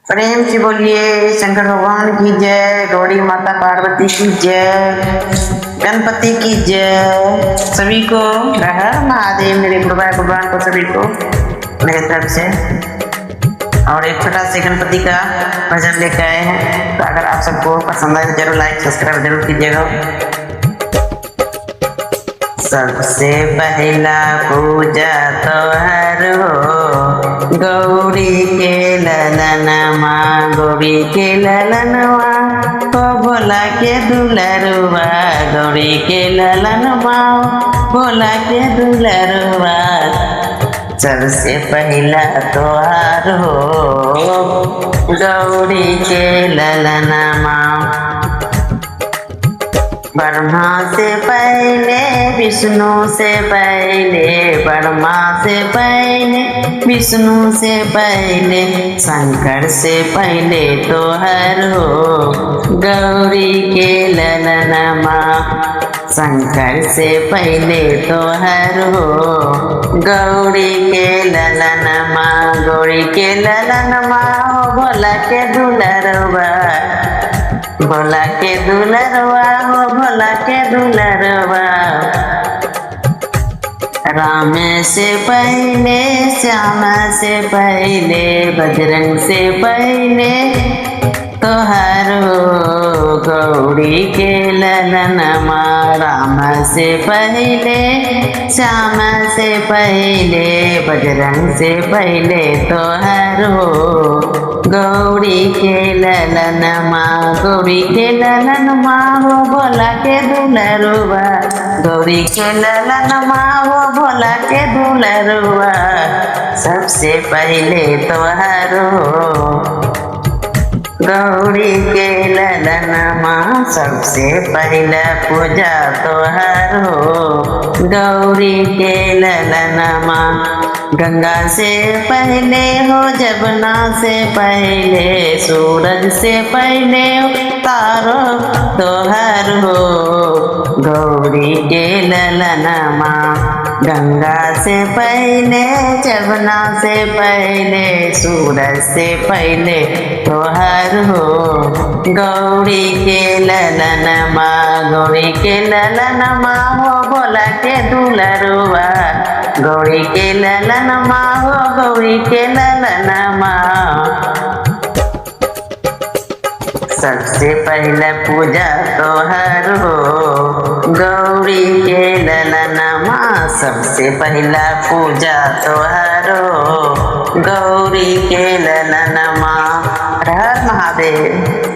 प्रेम से बोलिए शंकर भगवान की जय, गौरी माता पार्वती की जय, गणपति की जय। सभी को हर हर महादेव, मेरे भगवान को सभी को मेरे तरफ से। और एक छोटा से गणपति का भजन लेकर आए हैं, तो अगर आप सबको पसंद आए तो जरूर लाइक सब्सक्राइब जरूर कीजिएगा। सबसे पहला पूजा तोहर हो गौरी के ललनमा, गौरी के ललनवा हो भोला के दुलरुआ, गौरी के ललनमा भोला के दुलरुआ। सबसे पहला तोहार हो गौरी के ललनमा। ब्रह्मा से पहले विष्णु से पहले, ब्रह्मा से पहले विष्णु से पहले, शंकर से पहले तोहर हो गौरी के ललनमा। शंकर से पहले तोहर हो गौरी के ललनमा, गौरी के ललनमा हो भोला के दुलरुआ, भोला के दुलरुआ हो भोला के दुलरुआ। राम से पहले श्याम से पहले, बजरंग से पहले तोहर हो गौरी के ललनमा। राम से पहले श्याम से पहले, बजरंग से पहले तोहर हो गौरी के ललनमा, गौरी के ललनमा हो भोला के दुलरुआ, गौरी के ललनमा हो भोला के दुलरुआ। सबसे पहले तोहर हो गौरी के ललनमा, सबसे पहला पूजा तोहर हो गौरी के ललनमा। गंगा से पहले हो जमुना से पहले, सूरज से पहले तारो तोहर हो गौरी के ललनमा। गंगा से पहले जमुना से पहले, सूरज से पहले तोहर हो गौरी के ललनमा, गौरी के ललनमा हो भोला के दुलरुआ, गौरी के ललनमा हो गौरी के ललनमा। सबसे पहला पूजा तोहर हो गौरी के ललनमा, सबसे पहला पूजा तोहर हो गौरी के ललनमा। हर हर महादेव।